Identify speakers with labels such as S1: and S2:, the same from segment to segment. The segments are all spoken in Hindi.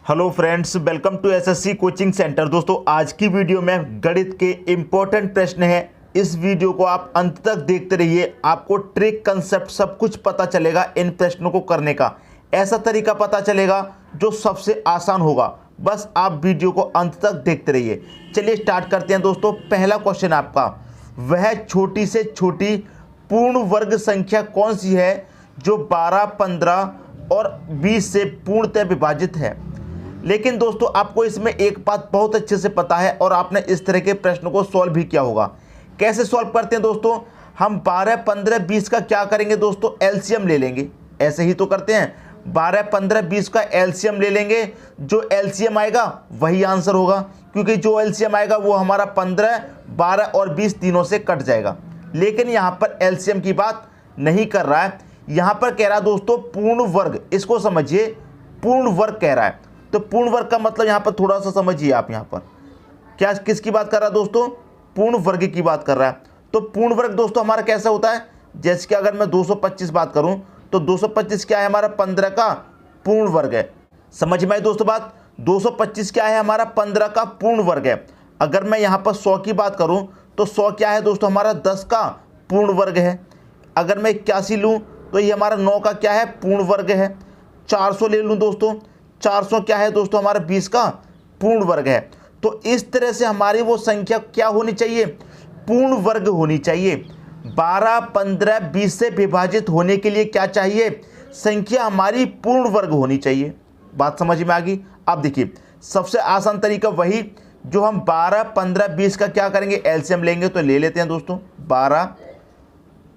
S1: Hello friends, welcome to SSC coaching centre. दोस्तों, आज की वीडियो में गणित के इम्पोर्टेंट प्रश्न हैं। इस वीडियो को आप अंत तक देखते रहिए, आपको ट्रिक, कंसेप्ट सब कुछ पता चलेगा। इन प्रश्नों को करने का ऐसा तरीका पता चलेगा जो सबसे आसान होगा। बस आप वीडियो को अंत तक देखते रहिए। चलिए स्टार्ट करते हैं दोस्तों। पहला क्वेश्चन आपका, वह छोटी से छोटी पूर्ण वर्ग संख्या कौन सी है जो 12, 15 और 20 से पूर्णतः विभाजित है। लेकिन दोस्तों, आपको इसमें एक बात बहुत अच्छे से पता है और आपने इस तरह के प्रश्न को सॉल्व भी किया होगा। कैसे सॉल्व करते हैं दोस्तों, हम 12, 15, 20 का क्या करेंगे दोस्तों, एलसीएम ले लेंगे। ऐसे ही तो करते हैं, 12, 15, 20 का एलसीएम ले लेंगे। जो एलसीएम आएगा वही आंसर होगा, क्योंकि जो एलसीएम आएगा वो हमारा 15, 12 और 20 तीनों से कट जाएगा। लेकिन यहाँ पर एलसीएम की बात नहीं कर रहा है, यहाँ पर कह रहा है दोस्तों पूर्ण वर्ग। इसको समझिए, पूर्ण वर्ग कह रहा है। तो पूर्ण वर्ग का मतलब यहाँ पर थोड़ा सा समझिए आप। यहाँ पर क्या किसकी बात कर रहा है दोस्तों, पूर्ण वर्ग की बात कर रहा है। तो पूर्ण वर्ग दोस्तों हमारा कैसा होता है, जैसे कि अगर मैं 225 बात करूं तो 225 क्या है, हमारा 15 का पूर्ण वर्ग है। समझ में आई दोस्तों बात, 225 क्या है, हमारा 15 का पूर्ण वर्ग है। अगर मैं यहाँ पर 100 की बात करूँ तो 100 क्या है दोस्तों, हमारा 10 का पूर्ण वर्ग है। अगर मैं 81 लूँ तो ये हमारा 9 का क्या है, पूर्ण वर्ग है। 400 ले लूँ दोस्तों, 400 क्या है दोस्तों, हमारा 20 का पूर्ण वर्ग है। तो इस तरह से हमारी वो संख्या क्या होनी चाहिए, पूर्ण वर्ग होनी चाहिए। 12, 15, 20 से विभाजित होने के लिए क्या चाहिए, संख्या हमारी पूर्ण वर्ग होनी चाहिए। बात समझ में आ गई। अब देखिए, सबसे आसान तरीका वही जो हम 12, 15, 20 का क्या करेंगे, एलसीएम लेंगे। तो ले लेते हैं दोस्तों, 12,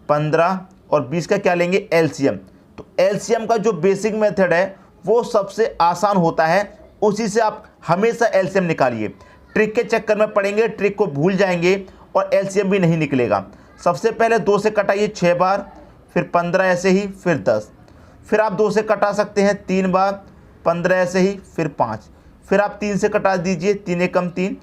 S1: 15 और 20 का क्या लेंगे, एलसीएम। तो एलसीएम का जो बेसिक मेथड है वो सबसे आसान होता है, उसी से आप हमेशा एलसीएम निकालिए। ट्रिक के चक्कर में पड़ेंगे, ट्रिक को भूल जाएंगे और एलसीएम भी नहीं निकलेगा। सबसे पहले 2 से कटाइए 6 बार, फिर 15 ऐसे ही, फिर 10, फिर आप 2 से कटा सकते हैं 3 बार, 15 ऐसे ही, फिर 5, फिर आप 3 से कटा दीजिए, 3 एकम 3,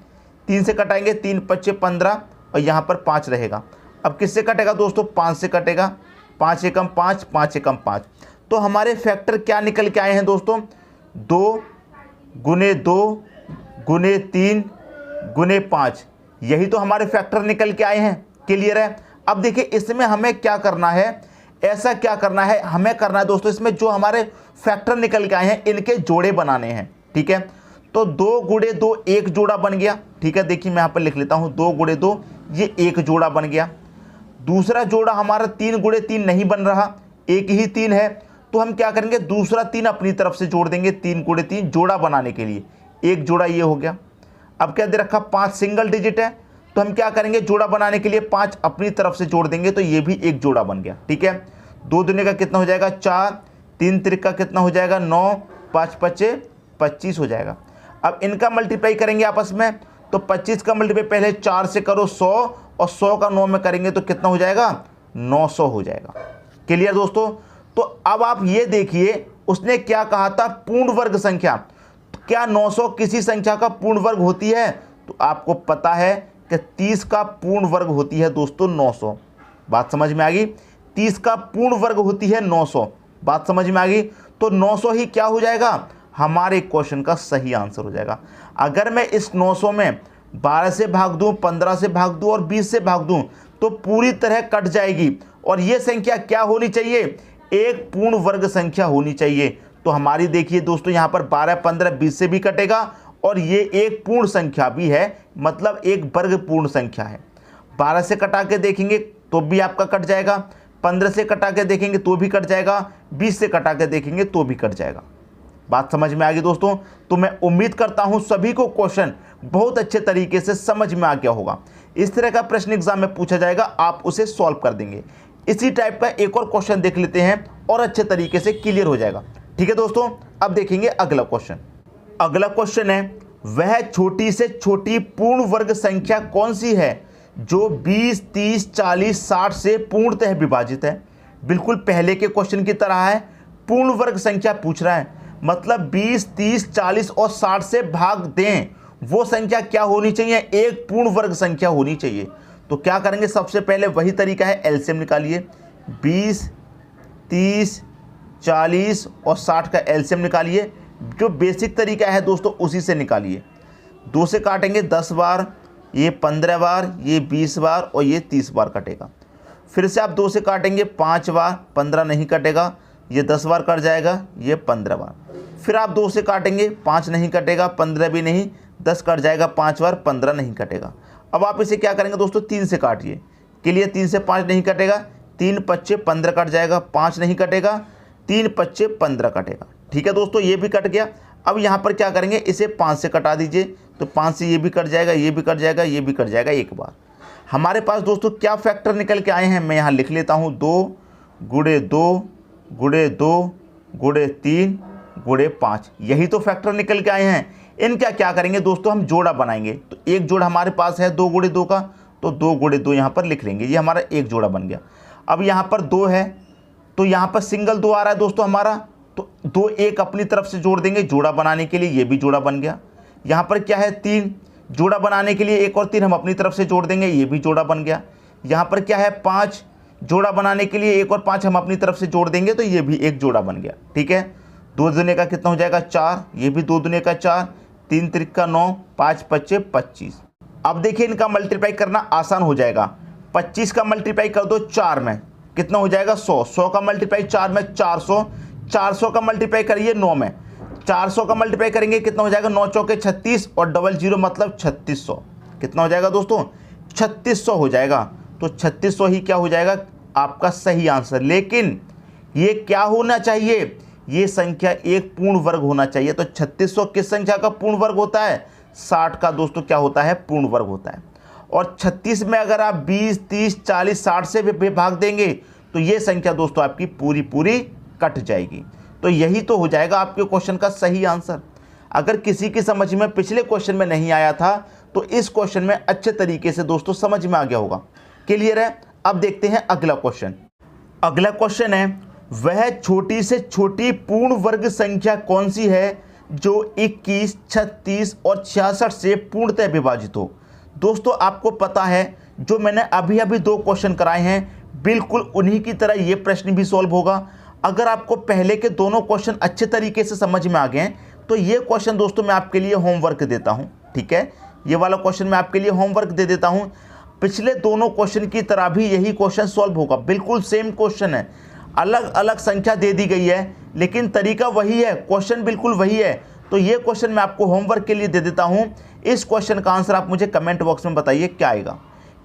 S1: 3 से कटाएंगे 3 पच्चे 15 और यहाँ पर 5 रहेगा। अब किससे कटेगा दोस्तों, 5 से कटेगा, 5 एकम 5, 5 एकम 5। तो हमारे फैक्टर क्या निकल के आए हैं दोस्तों, 2 गुने 2 गुने 3 गुने 5, यही तो हमारे फैक्टर निकल के आए हैं। क्लियर है। अब देखिए, इसमें हमें क्या करना है, ऐसा क्या करना है, हमें करना है दोस्तों, इसमें जो हमारे फैक्टर निकल के आए हैं इनके जोड़े बनाने हैं। ठीक है, तो 2 गुणे 2 एक जोड़ा बन गया। ठीक है, देखिए मैं यहाँ पर लिख लेता हूँ, 2 गुणे 2 ये एक जोड़ा बन गया। दूसरा जोड़ा हमारा 3 गुणे 3 नहीं बन रहा, एक ही 3 है। तो हम क्या करेंगे, दूसरा 3 अपनी तरफ से जोड़ देंगे, 3 गुणे 3 जोड़ा बनाने के लिए। एक जोड़ा ये हो गया। अब क्या दे रखा, 5 सिंगल डिजिट है, तो हम क्या करेंगे, जोड़ा बनाने के लिए 5 अपनी तरफ से जोड़ देंगे, तो ये भी एक जोड़ा बन गया। ठीक है, 2 दूने का कितना हो जाएगा, 4, 3 त्रिक का कितना हो जाएगा, 9, 5 पच्चे 25 हो जाएगा। अब इनका मल्टीप्लाई करेंगे आपस में, तो 25 का मल्टीप्लाई पहले 4 से करो 100, और 100 का 9 में करेंगे तो कितना हो जाएगा, 900 हो जाएगा। क्लियर दोस्तों। तो अब आप ये देखिए, उसने क्या कहा था, पूर्ण वर्ग संख्या। तो क्या 900 किसी संख्या का पूर्ण वर्ग होती है, तो आपको पता है कि 30 का पूर्ण वर्ग होती है दोस्तों 900। बात समझ में आ गई, 30 का पूर्ण वर्ग होती है 900। बात समझ में आ गई। तो 900 ही क्या हो जाएगा, हमारे क्वेश्चन का सही आंसर हो जाएगा। अगर मैं इस 900 में 12 से भाग दूं, 15 से भाग दूं और 20 से भाग दूं तो पूरी तरह कट जाएगी। और ये संख्या क्या होनी चाहिए, एक पूर्ण वर्ग संख्या होनी चाहिए। तो हमारी देखिए दोस्तों, यहाँ पर 12, 15, 20 से भी कटेगा और ये एक पूर्ण संख्या भी है, मतलब एक वर्ग पूर्ण संख्या है। 12 से कटा के देखेंगे तो भी आपका कट जाएगा, 15 से कटा के देखेंगे तो भी कट जाएगा, 20 से कटा के देखेंगे तो भी कट जाएगा। बात समझ में आ गई दोस्तों। तो मैं उम्मीद करता हूँ सभी को क्वेश्चन बहुत अच्छे तरीके से समझ में आ गया होगा। इस तरह का प्रश्न एग्जाम में पूछा जाएगा, आप उसे सॉल्व कर देंगे। इसी टाइप का एक और क्वेश्चन देख लेते हैं और अच्छे तरीके से क्लियर हो जाएगा। ठीक है दोस्तों, अब देखेंगे अगला क्वेश्चन। अगला क्वेश्चन है, वह छोटी से छोटी पूर्ण वर्ग संख्या कौन सी है जो 20, 30, 40, 60 से पूर्णतः विभाजित है। बिल्कुल पहले के क्वेश्चन की तरह है, पूर्ण वर्ग संख्या पूछ रहा है, मतलब 20, 30, 40 और 60 से भाग दें, वो संख्या क्या होनी चाहिए, एक पूर्ण वर्ग संख्या होनी चाहिए। तो क्या करेंगे, सबसे पहले वही तरीका है, एलसीएम निकालिए। 20, 30, 40 और 60 का एलसीएम निकालिए, जो बेसिक तरीका है दोस्तों उसी से निकालिए। 2 से काटेंगे 10 बार, ये 15 बार, ये 20 बार और ये 30 बार कटेगा। फिर से आप 2 से काटेंगे 5 बार, 15 नहीं कटेगा, ये 10 बार कट जाएगा, ये 15 बार। फिर आप 2 से काटेंगे 5 नहीं कटेगा, 15 भी नहीं, 10 कट जाएगा 5 बार, 15 नहीं कटेगा। अब आप इसे क्या करेंगे दोस्तों, 3 से काटिए। के लिए 3 से 5 नहीं कटेगा, 3 पच्चे 15 कट जाएगा, 5 नहीं कटेगा, 3 पच्चे 15 कटेगा। ठीक है दोस्तों, ये भी कट गया। अब यहाँ पर क्या करेंगे, इसे 5 से कटा दीजिए, तो 5 से ये भी कट जाएगा, ये भी कट जाएगा, ये भी कट जाएगा एक बार। हमारे पास दोस्तों क्या फैक्टर निकल के आए हैं, मैं यहाँ लिख लेता हूँ। 2 गुणे 2 गुणे 2 गुणे 3 गुणे 5, यही तो फैक्टर निकल के आए हैं। इनका क्या करेंगे दोस्तों, हम जोड़ा बनाएंगे। तो एक जोड़ा हमारे पास है 2 गुणे 2 का, तो 2 गुणे 2 यहाँ पर लिख लेंगे, ये हमारा एक जोड़ा बन गया। अब यहाँ पर 2 है, तो यहाँ पर सिंगल 2 आ रहा है दोस्तों हमारा, तो 2 एक अपनी तरफ से जोड़ देंगे जोड़ा बनाने के लिए, ये भी जोड़ा बन गया। यहाँ पर क्या है 3, जोड़ा बनाने के लिए 1 और 3 हम अपनी तरफ से जोड़ देंगे, ये भी जोड़ा बन गया। यहाँ पर क्या है 5, जोड़ा बनाने के लिए 1 और 5 हम अपनी तरफ से जोड़ देंगे, तो ये भी एक जोड़ा बन गया। ठीक है, 2 दूने का कितना हो जाएगा 4, ये भी 2 दूने का 4, 3 त्रिका 9, 5 पच्चे 25। अब देखिए इनका मल्टीप्लाई करना आसान हो जाएगा। 25 का मल्टीप्लाई कर दो 4 में, कितना हो जाएगा 100। 100 का मल्टीप्लाई 4 में 400। 400 का मल्टीप्लाई करिए 9 में, 400 का मल्टीप्लाई करेंगे कितना हो जाएगा, 9 चौके 36 और डबल 0 मतलब 3600। कितना हो जाएगा दोस्तों, 3600 हो जाएगा। तो 3600 ही क्या हो जाएगा आपका सही आंसर। लेकिन ये क्या होना चाहिए, ये संख्या एक पूर्ण वर्ग होना चाहिए। तो 3600 किस संख्या का पूर्ण वर्ग होता है, 60 का दोस्तों क्या होता है, पूर्ण वर्ग होता है। और 36 में अगर आप 20, 30, 40, 60 से भी भाग देंगे तो ये संख्या दोस्तों आपकी पूरी पूरी कट जाएगी। तो यही तो हो जाएगा आपके क्वेश्चन का सही आंसर। अगर किसी की समझ में पिछले क्वेश्चन में नहीं आया था तो इस क्वेश्चन में अच्छे तरीके से दोस्तों समझ में आ गया होगा। क्लियर है। अब देखते हैं अगला क्वेश्चन। अगला क्वेश्चन है, वह छोटी से छोटी पूर्ण वर्ग संख्या कौन सी है जो 21, 36 और 66 से पूर्णतः विभाजित हो। दोस्तों आपको पता है जो मैंने अभी अभी 2 क्वेश्चन कराए हैं बिल्कुल उन्हीं की तरह ये प्रश्न भी सॉल्व होगा। अगर आपको पहले के दोनों क्वेश्चन अच्छे तरीके से समझ में आ गए तो ये क्वेश्चन दोस्तों मैं आपके लिए होमवर्क देता हूँ। ठीक है, ये वाला क्वेश्चन मैं आपके लिए होमवर्क दे देता हूँ। पिछले दोनों क्वेश्चन की तरह भी यही क्वेश्चन सॉल्व होगा, बिल्कुल सेम क्वेश्चन है, अलग अलग संख्या दे दी गई है लेकिन तरीका वही है, क्वेश्चन बिल्कुल वही है। तो ये क्वेश्चन मैं आपको होमवर्क के लिए दे देता हूं। इस क्वेश्चन का आंसर आप मुझे कमेंट बॉक्स में बताइए क्या आएगा।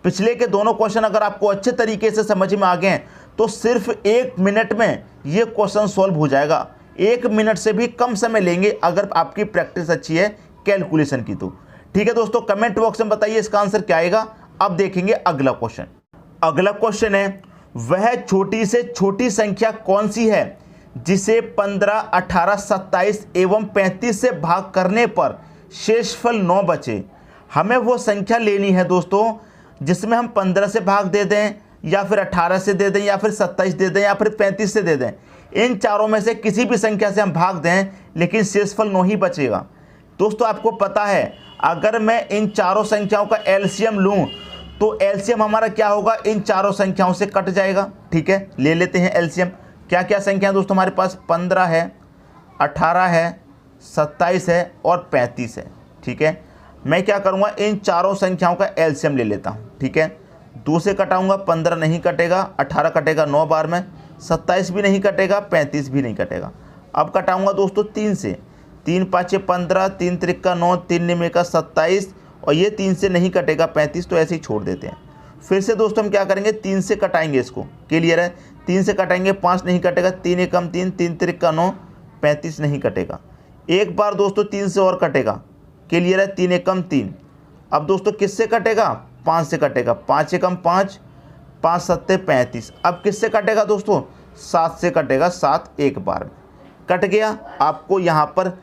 S1: पिछले के दोनों क्वेश्चन अगर आपको अच्छे तरीके से समझ में आ गए तो सिर्फ 1 मिनट में ये क्वेश्चन सॉल्व हो जाएगा। 1 मिनट से भी कम समय लेंगे अगर आपकी प्रैक्टिस अच्छी है कैलकुलेशन की तो। ठीक है दोस्तों, कमेंट बॉक्स में बताइए इसका आंसर क्या आएगा। अब देखेंगे अगला क्वेश्चन। अगला क्वेश्चन है, वह छोटी से छोटी संख्या कौन सी है जिसे 15, 18, 27 एवं 35 से भाग करने पर शेषफल 9 बचे। हमें वो संख्या लेनी है दोस्तों जिसमें हम 15 से भाग दे दें या फिर 18 से दे दें या फिर 27 दे दें या फिर 35 से दे दें। इन चारों में से किसी भी संख्या से हम भाग दें लेकिन शेषफल 9 ही बचेगा। दोस्तों आपको पता है अगर मैं इन चारों संख्याओं का एलसीएम लूँ तो एलसीएम हमारा क्या होगा, इन चारों संख्याओं से कट जाएगा। ठीक है, ले लेते हैं एलसीएम। क्या क्या संख्या है दोस्तों हमारे पास, 15 है, 18 है, 27 है और 35 है। ठीक है, मैं क्या करूँगा इन चारों संख्याओं का एलसीएम ले लेता हूँ। ठीक है, 2 से कटाऊँगा 15 नहीं कटेगा, 18 कटेगा 9 बार में, 27 भी नहीं कटेगा, 35 भी नहीं कटेगा। अब कटाऊँगा दोस्तों 3 से, 3 पाँचे 15, 3 त्रिका 9, 3 निमे का 27 और ये 3 से नहीं कटेगा 35, तो ऐसे ही छोड़ देते हैं। फिर से दोस्तों हम क्या करेंगे 3 से कटाएंगे इसको। क्लियर है, 3 से कटाएंगे 5 नहीं कटेगा, 3 एकम 3, 3 त्रिका 9, 35 नहीं कटेगा। एक बार दोस्तों 3 से और कटेगा। क्लियर है, 3 एकम 3। अब दोस्तों किससे कटेगा, 5 से कटेगा, 5 एकम 5, 5 सत्ते 35। अब किससे कटेगा दोस्तों, 7 से कटेगा, 7 एक बार में कट गया। आपको यहाँ पर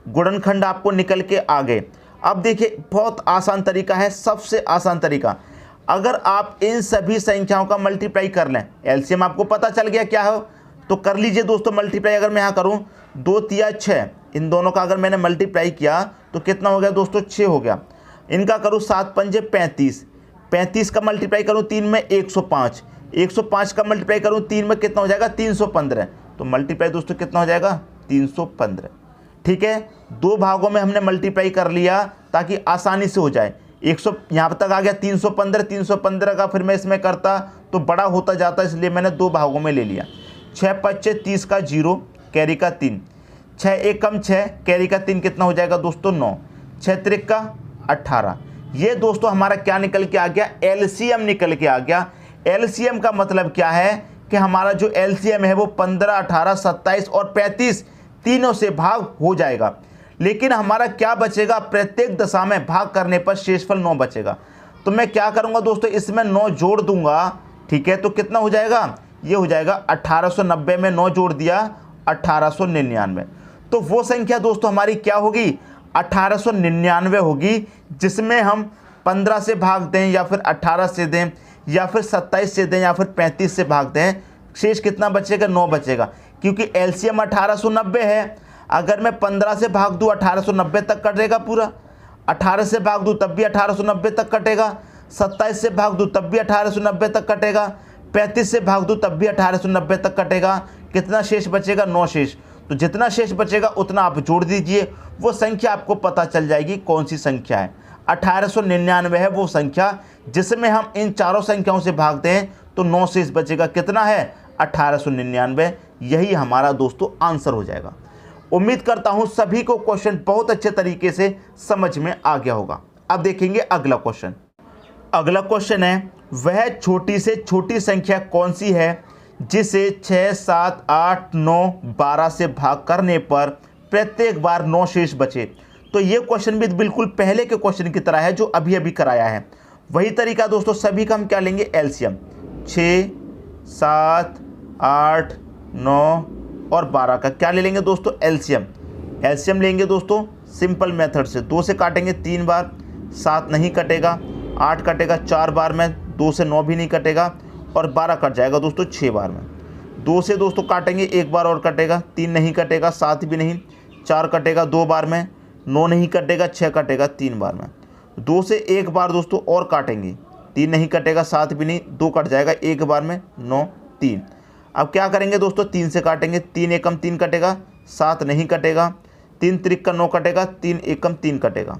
S1: गुणनखंड आपको निकल के आ गए। अब देखिए बहुत आसान तरीका है, सबसे आसान तरीका। अगर आप इन सभी संख्याओं का मल्टीप्लाई कर लें, एलसीएम आपको पता चल गया क्या हो तो कर लीजिए दोस्तों मल्टीप्लाई। अगर मैं यहाँ करूँ 2 तिया 6, इन दोनों का अगर मैंने मल्टीप्लाई किया तो कितना हो गया दोस्तों, 6 हो गया। इनका करूँ 7 पंजे 35, 35 का मल्टीप्लाई करूँ 3 में 105, 105 का मल्टीप्लाई करूँ 3 में कितना हो जाएगा 315। तो मल्टीप्लाई दोस्तों कितना हो जाएगा 315। ठीक है, 2 भागों में हमने मल्टीप्लाई कर लिया ताकि आसानी से हो जाए। 100 यहाँ तक आ गया 315, 315 का फिर मैं इसमें करता तो बड़ा होता जाता, इसलिए मैंने 2 भागों में ले लिया। 6 पच्चे 30 का 0, कैरी का 3, 6 एक कम 6, कैरी का 3 कितना हो जाएगा दोस्तों 9, 6 त्रिक का 18। ये दोस्तों हमारा क्या निकल के आ गया, एलसीएम निकल के आ गया। एलसीएम का मतलब क्या है कि हमारा जो एलसीएम है वो 15, 18, 27 और 35 तीनों से भाग हो जाएगा। लेकिन हमारा क्या बचेगा, प्रत्येक दशा में भाग करने पर शेषफल 9 बचेगा। तो मैं क्या करूंगा दोस्तों, इसमें 9 जोड़ दूंगा, ठीक है, तो कितना हो जाएगा, ये हो जाएगा 1890 में 9 जोड़ दिया 1899। तो वो संख्या दोस्तों हमारी क्या होगी, 1899 होगी, जिसमें हम 15 से भाग दें या फिर 18 से दें या फिर 27 से दें या फिर 35 से भाग दें, शेष कितना बचेगा, 9 बचेगा। क्योंकि एलसीएम 1890 है, अगर मैं 15 से भाग दूँ 1890 तक कटेगा पूरा, 18 से भाग दूँ तब भी 1890 तक कटेगा, 27 से भाग दूँ तब भी 1890 तक कटेगा, 35 से भाग दूँ तब भी 1890 तक कटेगा। कितना शेष बचेगा, 9 शेष। तो जितना शेष बचेगा उतना आप जोड़ दीजिए, वो संख्या आपको पता चल जाएगी कौन सी संख्या है। 1899 है वो संख्या जिसमें हम इन चारों संख्याओं से भागते हैं तो 9 शेष बचेगा। कितना है, 1899। यही हमारा दोस्तों आंसर हो जाएगा। उम्मीद करता हूं सभी को क्वेश्चन बहुत अच्छे तरीके से समझ में आ गया होगा। अब देखेंगे अगला क्वेश्चन। अगला क्वेश्चन है, वह छोटी से छोटी संख्या कौन सी है जिसे 6, 7, 8, 9, 12 से भाग करने पर प्रत्येक बार 9 शेष बचे। तो ये क्वेश्चन भी बिल्कुल पहले के क्वेश्चन की तरह है जो अभी अभी कराया है। वही तरीका दोस्तों, सभी का हम क्या लेंगे, एलसीएम। 6, 7, 8, 9 और 12 का क्या ले लेंगे दोस्तों, एलसीएम। एलसीएम लेंगे दोस्तों सिंपल मेथड से, 2 से काटेंगे 3 बार, 7 नहीं कटेगा, 8 कटेगा 4 बार में, 2 से 9 भी नहीं कटेगा और 12 कट जाएगा दोस्तों 6 बार में। 2 से दोस्तों काटेंगे 1 बार और कटेगा, 3 नहीं कटेगा, 7 भी नहीं, 4 कटेगा 2 बार में, 9 नहीं कटेगा, 6 कटेगा 3 बार में। 2 से 1 बार दोस्तों और काटेंगे, 3 नहीं कटेगा, 7 भी नहीं, 2 कट जाएगा 1 बार में, 9, 3। अब क्या करेंगे दोस्तों, 3 से काटेंगे, 3 एकम 3 कटेगा, 7 नहीं कटेगा, 3 त्रिक का 9 कटेगा, 3 एकम 3 कटेगा।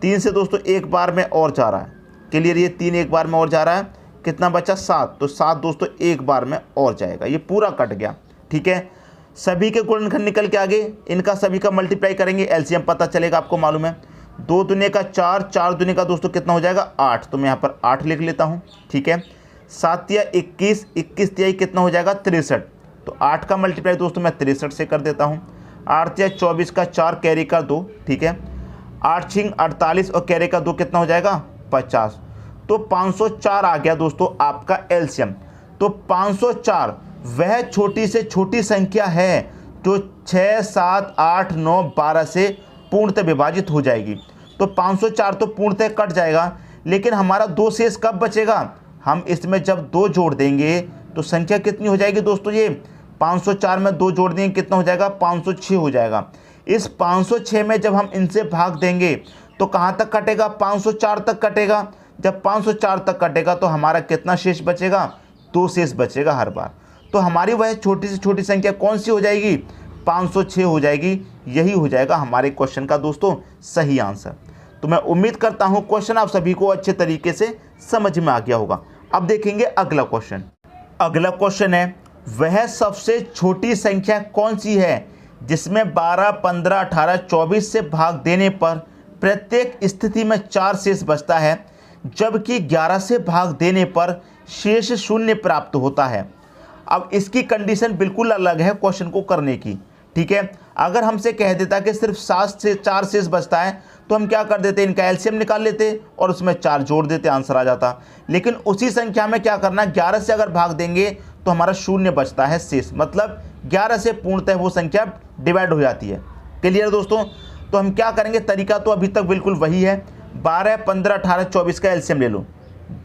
S1: 3 से दोस्तों 1 बार में और जा रहा है, क्लियर, ये 3 एक बार में और जा रहा है, कितना बचा, 7। तो 7 दोस्तों 1 बार में और जाएगा, ये पूरा कट गया, ठीक है। सभी के गुणनखंड निकल के आगे, इनका सभी का मल्टीप्लाई करेंगे, एलसीएम पता चलेगा, आपको मालूम है। 2 दूने का 4, 4 दूने का दोस्तों कितना हो जाएगा, 8। तो मैं यहाँ पर 8 लिख लेता हूँ, ठीक है। 7 तिया 21, 21 तिया कितना हो जाएगा, 63। तो 8 का मल्टीप्लाई दोस्तों मैं 63 से कर देता हूँ। 8 तिया 24 का 4, कैरी का 2, ठीक है। 8 छिंग 48 और कैरी का 2 कितना हो जाएगा, 50। तो 504 आ गया दोस्तों आपका एलसीएम। तो 504 वह छोटी से छोटी संख्या है जो 6, 7, 8, 9, 12 से पूर्णतः विभाजित हो जाएगी। तो 504 तो पूर्णतः कट जाएगा, लेकिन हमारा 2 शेष कब बचेगा, हम इसमें जब 2 जोड़ देंगे तो संख्या कितनी हो जाएगी दोस्तों, ये 504 में 2 जोड़ देंगे कितना हो जाएगा, 506 हो जाएगा। इस 506 में जब हम इनसे भाग देंगे तो कहाँ तक कटेगा, 504 तक कटेगा। जब 504 तक कटेगा तो हमारा कितना शेष बचेगा, 2 शेष बचेगा हर बार। तो हमारी वह छोटी से छोटी संख्या कौन सी हो जाएगी, 506 हो जाएगी। यही हो जाएगा हमारे क्वेश्चन का दोस्तों सही आंसर। तो मैं उम्मीद करता हूं क्वेश्चन आप सभी को अच्छे तरीके से समझ में आ गया होगा। अब देखेंगे अगला क्वेश्चन। अगला क्वेश्चन है, वह सबसे छोटी संख्या कौन सी है जिसमें 12, 15, 18, 24 से भाग देने पर प्रत्येक स्थिति में 4 शेष बचता है, जबकि 11 से भाग देने पर शेष 0 प्राप्त होता है। अब इसकी कंडीशन बिल्कुल अलग है क्वेश्चन को करने की, ठीक है। अगर हमसे कह देता कि सिर्फ 7 से 4 शेष बचता है तो हम क्या कर देते, इनका एलसीएम निकाल लेते और उसमें 4 जोड़ देते, आंसर आ जाता। लेकिन उसी संख्या में क्या करना, 11 से अगर भाग देंगे तो हमारा 0 बचता है शेष, मतलब 11 से पूर्णतः वो संख्या डिवाइड हो जाती है। क्लियर दोस्तों। तो हम क्या करेंगे, तरीका तो अभी तक बिल्कुल वही है। 12, 15, 18, 24 का एलसीएम ले लो।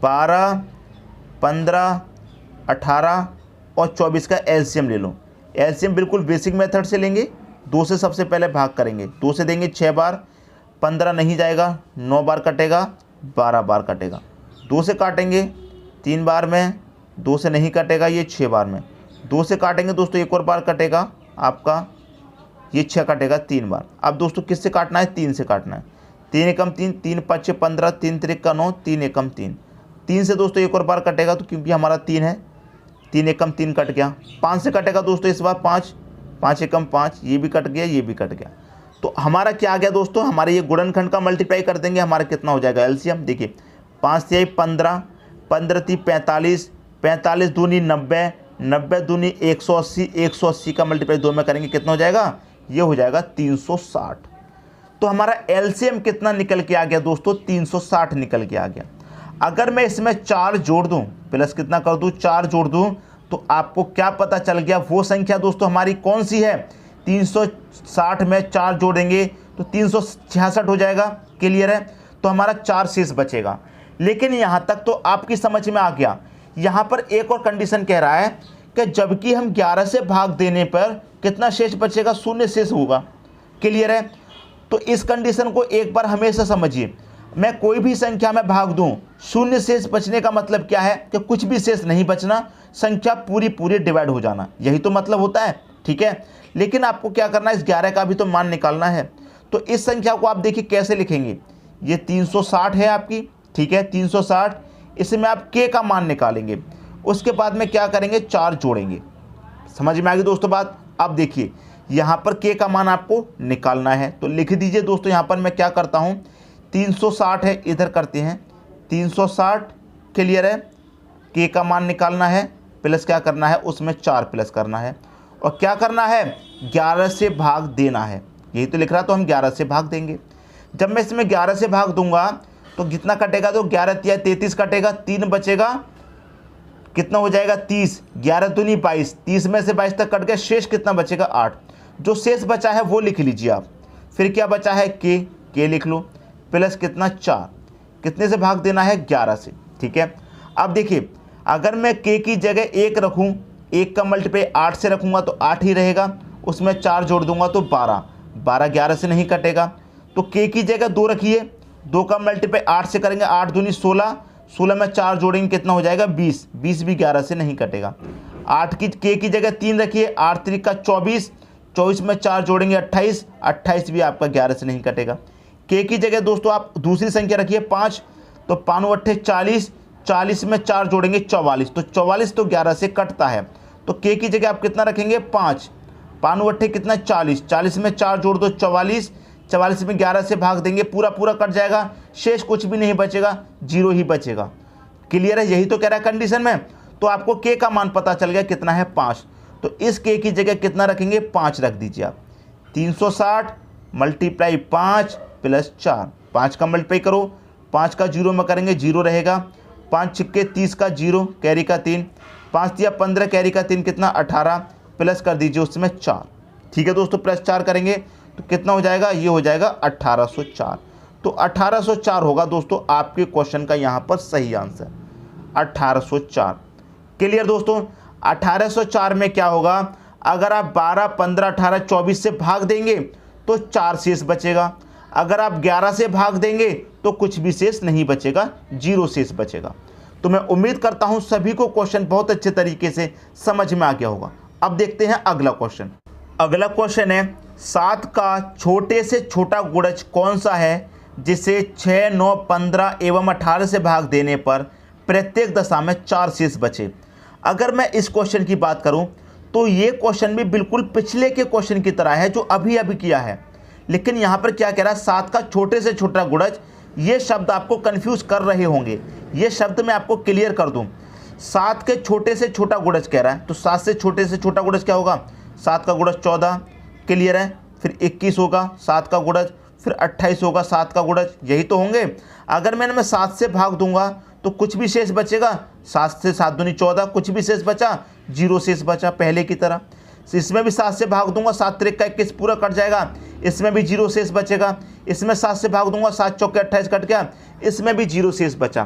S1: 12, 15, 18 और 24 का एलसीएम ले लो। एलसीएम बिल्कुल बेसिक मेथड से लेंगे, 2 से सबसे पहले भाग करेंगे। 2 से देंगे 6 बार, 15 नहीं जाएगा, 9 बार कटेगा, 12 बार कटेगा। 2 से काटेंगे 3 बार में, 2 से नहीं कटेगा, ये 6 बार में। 2 से काटेंगे दोस्तों 1 और बार कटेगा आपका ये 6 कटेगा 3 बार। अब दोस्तों किससे काटना है, 3 से काटना है। 3 एकम 3, 3 5 15, 3 त्रिक का 9, 3 एकम 3। 3 से दोस्तों एक और बार कटेगा तो क्योंकि हमारा 3 है, 3 एकम 3 कट गया। 5 से कटेगा दोस्तों इस बार 5, 5 एकम 5, ये भी कट गया, ये भी कट गया। तो हमारा क्या आ गया दोस्तों, हमारे ये गुणनखंड का मल्टीप्लाई कर देंगे, हमारा कितना हो जाएगा एलसीएम। देखिए 5 से 15, 15 × 45, 45 दूनी 90, 90 दूनी 180, 180 का मल्टीप्लाई 2 में करेंगे, कितना हो जाएगा, ये हो जाएगा 360। तो हमारा एलसीएम कितना निकल के आ गया दोस्तों, 360 निकल के आ गया। अगर मैं इसमें 4 जोड़ दूं, प्लस कितना कर दूं, 4 जोड़ दूं, तो आपको क्या पता चल गया, वो संख्या दोस्तों हमारी कौन सी है, 360 में 4 जोड़ेंगे तो 366 हो जाएगा। क्लियर है। तो हमारा 4 शेष बचेगा। लेकिन यहाँ तक तो आपकी समझ में आ गया। यहाँ पर एक और कंडीशन कह रहा है कि जबकि हम 11 से भाग देने पर कितना शेष बचेगा, 0 शेष होगा। क्लियर है। तो इस कंडीशन को एक बार हमेशा समझिए। मैं कोई भी संख्या में भाग दूं, 0 शेष बचने का मतलब क्या है कि कुछ भी शेष नहीं बचना, संख्या पूरी डिवाइड हो जाना, यही तो मतलब होता है। ठीक है। लेकिन आपको क्या करना है, इस 11 का भी तो मान निकालना है। तो इस संख्या को आप देखिए कैसे लिखेंगे, ये 360 है आपकी। ठीक है, 360, इसमें आप k का मान निकालेंगे। उसके बाद में क्या करेंगे, 4 जोड़ेंगे। समझ में आ गई दोस्तों बात। अब देखिए यहाँ पर k का मान आपको निकालना है, तो लिख दीजिए दोस्तों। यहाँ पर मैं क्या करता हूँ, 360 है, इधर करते हैं 360। क्लियर है। k का मान निकालना है, प्लस क्या करना है, उसमें 4 प्लस करना है, और क्या करना है, 11 से भाग देना है। यही तो लिख रहा, तो हम 11 से भाग देंगे। जब मैं इसमें 11 से भाग दूंगा तो कितना कटेगा, तो 11 × 33 कटेगा, 3 बचेगा, कितना हो जाएगा 30, 11 दूनी 22, 30 में से 22 तक कट गया, शेष कितना बचेगा 8। जो शेष बचा है वो लिख लीजिए आप। फिर क्या बचा है, k लिख लो, प्लस कितना 4, कितने से भाग देना है, 11 से। ठीक है। अब देखिए अगर मैं k की जगह 1 रखूँ, 1 का मल्टीप्लाई 8 से रखूँगा तो 8 ही रहेगा, उसमें 4 जोड़ दूंगा तो 12, 12 11 से नहीं कटेगा। तो k की जगह 2 रखिए, 2 का मल्टीप्लाई 8 से करेंगे, 8 दूनी 16, 16 में 4 जोड़ेंगे, कितना हो जाएगा 20, 20 भी 11 से नहीं कटेगा। k की जगह 3 रखिए, 8 3 का 24, 24 में 4 जोड़ेंगे 28, 28 भी आपका 11 से नहीं कटेगा। k की जगह दोस्तों आप दूसरी संख्या रखिए 5, तो 5 8 40, 40 में 4 जोड़ेंगे 44, तो 44 तो 11 से कटता है। तो k की जगह आप कितना रखेंगे 5, 5 8 कितना 40, 40 में 4 जोड़ दो 44, 44 में 11 से भाग देंगे, पूरा कट जाएगा, शेष कुछ भी नहीं बचेगा, 0 ही बचेगा। क्लियर है। यही तो कह रहा है कंडीशन में। तो आपको k का मान पता चल गया कितना है 5। तो इस k की जगह कितना रखेंगे, 5 रख दीजिए आप। 360 × 5 प्लस 4, 5 का मल्टीप्लाई करो, 5 का 0 में करेंगे 0 रहेगा, 5 छिक्के 30 का 0, कैरी का 3, 5 × 15 कैरी का 3 कितना 18, प्लस कर दीजिए उसमें 4। ठीक है दोस्तों, प्लस 4 करेंगे तो कितना हो जाएगा, ये हो जाएगा 1804। तो 1804 होगा दोस्तों आपके क्वेश्चन का यहाँ पर सही आंसर, 1804। क्लियर दोस्तों। 1804 में क्या होगा, अगर आप 12 15 18 24 से भाग देंगे तो 4 शेष बचेगा। अगर आप 11 से भाग देंगे तो कुछ भी शेष नहीं बचेगा, 0 शेष बचेगा। तो मैं उम्मीद करता हूं सभी को क्वेश्चन बहुत अच्छे तरीके से समझ में आ गया होगा। अब देखते हैं अगला क्वेश्चन। अगला क्वेश्चन है 7 का छोटे से छोटा गुणज कौन सा है जिसे 6 9 15 एवं 18 से भाग देने पर प्रत्येक दशा में 4 शेष बचे। अगर मैं इस क्वेश्चन की बात करूं तो ये क्वेश्चन भी बिल्कुल पिछले के क्वेश्चन की तरह है जो अभी किया है, लेकिन यहाँ पर क्या कह रहा है, 7 का छोटे से छोटा गुणज। ये शब्द आपको कंफ्यूज कर रहे होंगे, ये शब्द मैं आपको क्लियर कर दूं। 7 के छोटे से छोटा गुणज कह रहा है, तो 7 से छोटे से छोटा गुणज क्या होगा, 7 का गुणज 14। क्लियर है। फिर 21 होगा 7 का गुणज, फिर 28 होगा 7 का गुणज, यही तो होंगे। अगर मैंने 7 से भाग दूंगा तो कुछ भी शेष बचेगा, 7 से 7 दूनी 14, कुछ भी शेष बचा, 0 शेष बचा पहले की तरह। इसमें भी 7 से भाग दूंगा, 7 3 का 21 पूरा कट जाएगा, इसमें भी 0 शेष बचेगा। इसमें 7 से भाग दूंगा, 7 चौके 28 कट गया, इसमें भी 0 शेष बचा।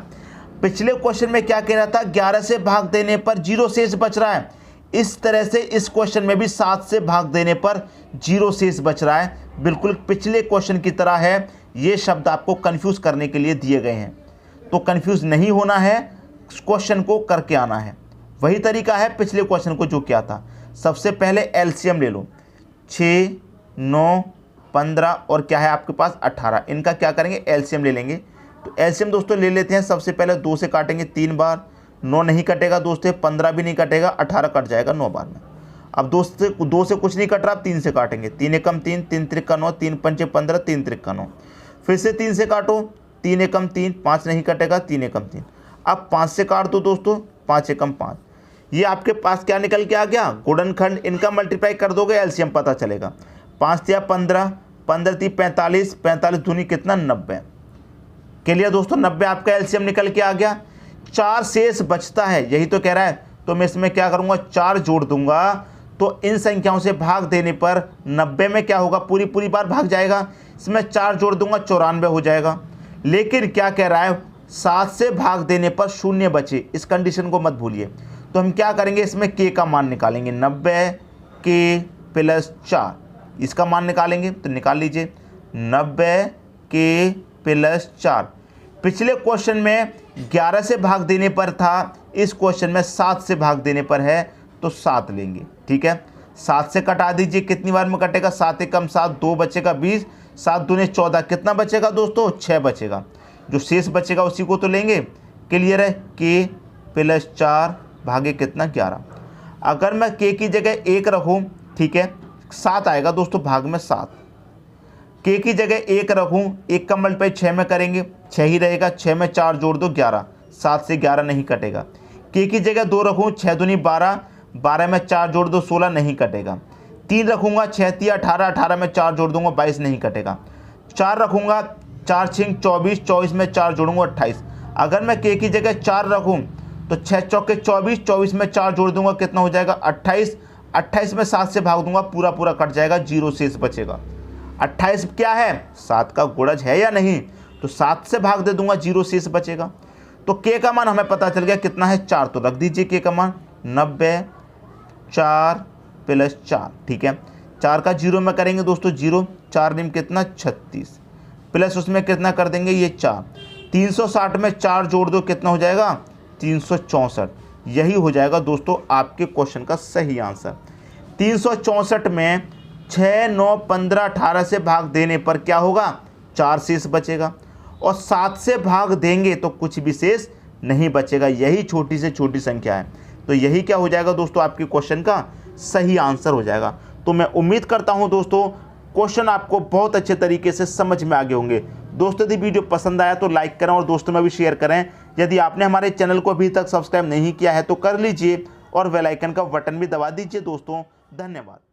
S1: पिछले क्वेश्चन में क्या कह रहा था, 11 से भाग देने पर 0 शेष बच रहा है। इस तरह से इस क्वेश्चन में भी 7 से भाग देने पर 0 शेष बच रहा है, बिल्कुल पिछले क्वेश्चन की तरह है। ये शब्द आपको कंफ्यूज करने के लिए दिए गए हैं, तो कंफ्यूज नहीं होना है, क्वेश्चन को करके आना है। वही तरीका है पिछले क्वेश्चन को जो किया था। सबसे पहले एलसीएम ले लो, 6 9, 15 और क्या है आपके पास 18। इनका क्या करेंगे, एलसीएम ले लेंगे। तो एलसीएम दोस्तों ले लेते हैं। सबसे पहले 2 से काटेंगे 3 बार, 9 नहीं कटेगा दोस्तों, 15 भी नहीं कटेगा, 18 कट जाएगा 9 बार में। अब 2 से कुछ नहीं कट रहा, अब 3 से काटेंगे। 3 एकम 3, 3 त्रिक 9, 3 पंचे 15, 3 त्रिक 9। फिर से 3 से काटो, 3 एकम 3, 5 नहीं कटेगा, 3 एकम 3। अब 5 से काट दो दोस्तों, 5 एकम 5। ये आपके पास क्या निकल के आ गया, गुणनखंड। इनका मल्टीप्लाई कर दोगे, एलसीएम पता चलेगा। 5 तिया 15, 15 ती 45, 45 दूनी कितना 90। के लिए दोस्तों 90 आपका एलसीएम निकल के आ गया। 4 शेष बचता है, यही तो कह रहा है। तो मैं इसमें क्या करूंगा, 4 जोड़ दूंगा। तो इन संख्याओं से भाग देने पर 90 में क्या होगा, पूरी बार भाग जाएगा। इसमें 4 जोड़ दूंगा, 94 हो जाएगा। लेकिन क्या कह रहा है, 7 से भाग देने पर 0 बचे। इस कंडीशन को मत भूलिए। तो हम क्या करेंगे, इसमें के का मान निकालेंगे। 90 के प्लस 4, इसका मान निकालेंगे। तो निकाल लीजिए, 90 के प्लस 4। पिछले क्वेश्चन में 11 से भाग देने पर था, इस क्वेश्चन में 7 से भाग देने पर है, तो 7 लेंगे। ठीक है, 7 से कटा दीजिए। कितनी बार में कटेगा, 7 एकम 7, 2 बचेगा 20, 7 दूने 14, कितना बचेगा दोस्तों, 6 बचेगा। जो शेष बचेगा उसी को तो लेंगे। क्लियर है, के प्लस 4 भागे कितना 11। अगर मैं के की जगह 1 रखूँ, ठीक है, 7 आएगा दोस्तों, भाग में 7। के की जगह 1 रखूँ, 1 का मल्टीप्लाई 6 में करेंगे, 6 ही रहेगा। 6 में 4 जोड़ दो 11, 7 से 11 नहीं कटेगा। के की जगह 2 रखूँ, 6 दूनी 12, 12 में 4 जोड़ दो 16 नहीं कटेगा। 3 रखूँगा, 6 तिया 18, 18 में 4 जोड़ दूंगा 22 नहीं कटेगा। 4 रखूँगा, 4 छिंग 24, 24 में 4 जोड़ूंगा 28। अगर मैं के की जगह 4 रखूँ तो 6 चौके 24, 24 में 4 जोड़ दूंगा, कितना हो जाएगा 28। 28 में 7 से भाग दूंगा, पूरा कट जाएगा, 0 शेष बचेगा। 28 क्या है, 7 का गुणज है या नहीं, तो 7 से भाग दे दूंगा, 0 शेष बचेगा। तो के का मान हमें पता चल गया कितना है, 4। तो रख दीजिए के का मान 90, 4 प्लस 4। ठीक है, 4 का 0 में करेंगे दोस्तों 0, 4 निम कितना 36, प्लस उसमें कितना कर देंगे ये 4। 360 में 4 जोड़ दो, कितना हो जाएगा 364। यही हो जाएगा दोस्तों आपके क्वेश्चन का सही आंसर। 364 में 6, 9, 15, 18 से भाग देने पर क्या होगा, 4 शेष बचेगा। और 7 से भाग देंगे तो कुछ भी शेष नहीं बचेगा। यही छोटी से छोटी संख्या है। तो यही क्या हो जाएगा दोस्तों, आपके क्वेश्चन का सही आंसर हो जाएगा। तो मैं उम्मीद करता हूं दोस्तों क्वेश्चन आपको बहुत अच्छे तरीके से समझ में आ गए होंगे। दोस्तों यदि वीडियो पसंद आया तो लाइक करें और दोस्तों में भी शेयर करें। यदि आपने हमारे चैनल को अभी तक सब्सक्राइब नहीं किया है तो कर लीजिए और बेल आइकन का बटन भी दबा दीजिए दोस्तों। धन्यवाद।